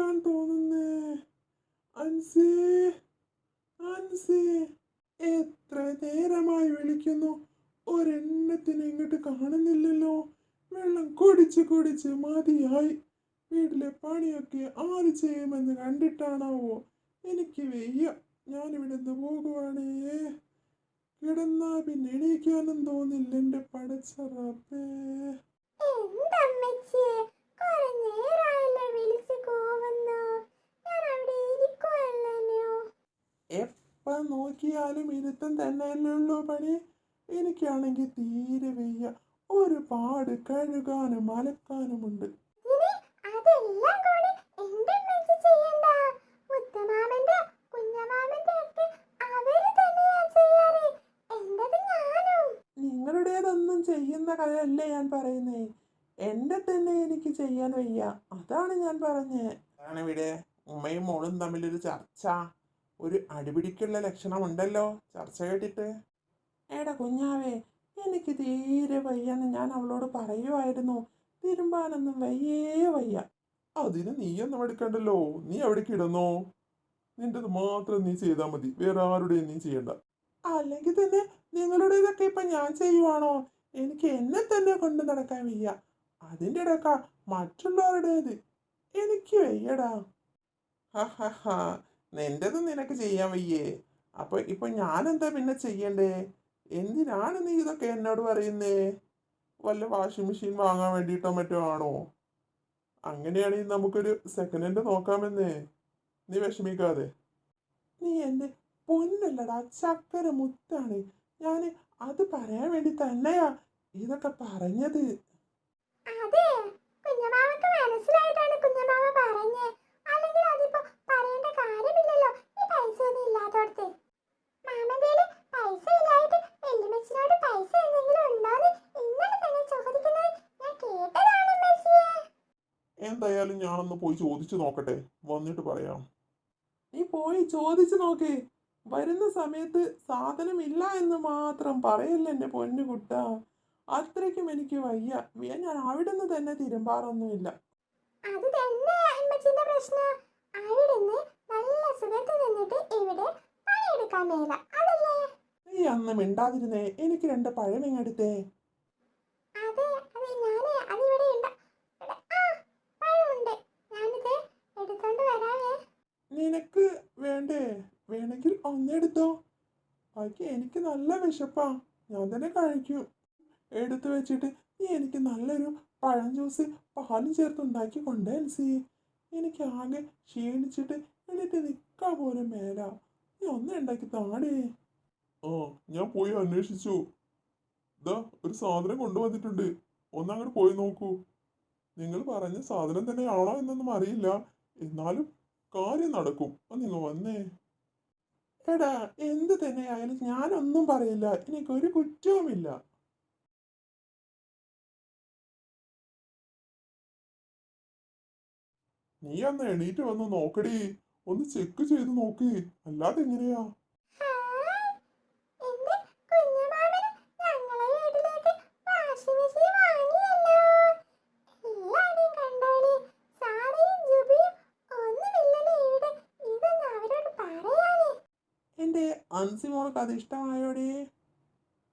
കേൾക്കാൻ തോന്നുന്നേ. അൻസി, അൻസി, എത്ര നേരമായി വിളിക്കുന്നു, ഒരെണ്ണത്തിന് ഇങ്ങോട്ട് കാണുന്നില്ലല്ലോ. വെള്ളം കുടിച്ച് കുടിച്ച് മതിയായി. വീട്ടിലെ പണിയൊക്കെ ആര് ചെയ്യുമെന്ന് കണ്ടിട്ടാണാവോ? എനിക്ക് വയ്യ, ഞാനിവിടുന്ന് പോകുവാണേ. കിടന്നാ പിന്നെ എണീക്കാനും തോന്നില്ല എൻ്റെ പടച്ച റബ്ബേ. എപ്പ നോക്കിയാലും ഇരുത്തം തന്നെയല്ലേ ഉള്ളൂ പണി. എനിക്കാണെങ്കിൽ തീരെ വയ്യ. ഒരുപാട് കഴുകാനും അലക്കാനുമുണ്ട്. നിങ്ങളുടേതൊന്നും ചെയ്യുന്ന കാര്യമല്ലേ ഞാൻ പറയുന്നേ. എൻ്റെ തന്നെ എനിക്ക് ചെയ്യാൻ വയ്യ, അതാണ് ഞാൻ പറഞ്ഞേ. അതാണ് ഇവിടെ ഉമ്മയും മോളും തമ്മിലൊരു ചർച്ച. ഒരു അടിപിടിക്കുള്ള ലക്ഷണമുണ്ടല്ലോ ചർച്ച കേട്ടിട്ട്. എടാ കുഞ്ഞാവേ, എനിക്ക് തീരെ വയ്യെന്ന് ഞാൻ അവളോട് പറയുമായിരുന്നു. തിരുമ്പാനൊന്നും വയ്യ. അതിന് നീയൊന്നും എടുക്കണ്ടല്ലോ, നീ അവിടേക്ക് ഇടുന്നോ. നിന്റേത് മാത്രം നീ ചെയ്താൽ മതി, വേറെ ആരുടെയും നീ ചെയ്യണ്ട. അല്ലെങ്കിൽ തന്നെ നിങ്ങളുടേതൊക്കെ ഇപ്പൊ ഞാൻ ചെയ്യുവാണോ? എനിക്ക് എന്നെ തന്നെ കൊണ്ട് നടക്കാൻ വയ്യ, അതിൻ്റെ ഇടക്ക മറ്റുള്ളവരുടേത്. എനിക്ക് വയ്യടാ. ഹാ, നിന്റേത് നിനക്ക് ചെയ്യാൻ വയ്യേ? അപ്പൊ ഇപ്പൊ ഞാനെന്താ പിന്നെ ചെയ്യണ്ടേ? എന്തിനാണ് നീ ഇതൊക്കെ എന്നോട് പറയുന്നേ? വല്ല വാഷിംഗ് മെഷീൻ വാങ്ങാൻ വേണ്ടിയിട്ടോ മറ്റോ ആണോ? അങ്ങനെയാണെങ്കിൽ നമുക്കൊരു സെക്കൻഡ് ഹാൻഡ് നോക്കാമെന്നേ. നീ വിഷമിക്കാതെ. നീ എൻ്റെ പൊന്നല്ലടാ, ചക്കര മുത്താണ്. ഞാൻ അത് പറയാൻ വേണ്ടി തന്നെയാ ഇതൊക്കെ പറഞ്ഞത്. എന്തായാലും ഞാനൊന്ന് പോയി ചോദിച്ചു നോക്കട്ടെ, വന്നിട്ട് പറയാം. നീ പോയി ചോദിച്ചു നോക്ക്. വരുന്ന സമയത്ത് സാധനമില്ല എന്ന് മാത്രം പറയല്ല എൻ്റെ പൊന്നു കുട്ട. അത്രയ്ക്കും എനിക്ക് വയ്യ. ഞാൻ അവിടെ നിന്ന് തന്നെ തിരുമ്പാറൊന്നുമില്ല. നീ അന്ന് മിണ്ടാതിരുന്നേ, എനിക്ക് 2 പഴമിങ്ങെടുത്തേ. നിനക്ക് വേണ്ടേ? വേണമെങ്കിൽ ഒന്നെടുത്തോ. ബാക്കി എനിക്ക് നല്ല വിശപ്പാ, ഞാൻ തന്നെ കഴിക്കും. എടുത്തു വെച്ചിട്ട് നീ എനിക്ക് നല്ലൊരു പഴം ജ്യൂസ് പാലും ചേർത്ത് ഉണ്ടാക്കി കൊണ്ടേ അൻസി. എനിക്ക് ആകെ ക്ഷീണിച്ചിട്ട് എന്നിട്ട് നിൽക്കാൻ പോലും മേല. നീ ഒന്ന് ഉണ്ടാക്കി താടേ. ഞാൻ പോയി അന്വേഷിച്ചു. ഇതാ ഒരു സാധനം കൊണ്ടുവന്നിട്ടുണ്ട്, ഒന്നങ്ങോട്ട് പോയി നോക്കൂ. നിങ്ങൾ പറഞ്ഞ സാധനം തന്നെയാണോ എന്നൊന്നും അറിയില്ല, എന്നാലും കാര്യം നടക്കും. നിങ്ങൾ വന്നേ. എടാ, എന്ത് തന്നെയായാലും ഞാനൊന്നും പറയില്ല, എനിക്കൊരു കുറ്റവുമില്ല. നീ അന്ന് എണീറ്റ് വന്ന് നോക്കടി, ഒന്ന് ചെക്ക് ചെയ്ത് നോക്ക്, അല്ലാതെ എങ്ങനെയാ? എൻ്റെ അൻസി മോൾക്ക് അത് ഇഷ്ടമായോടേ?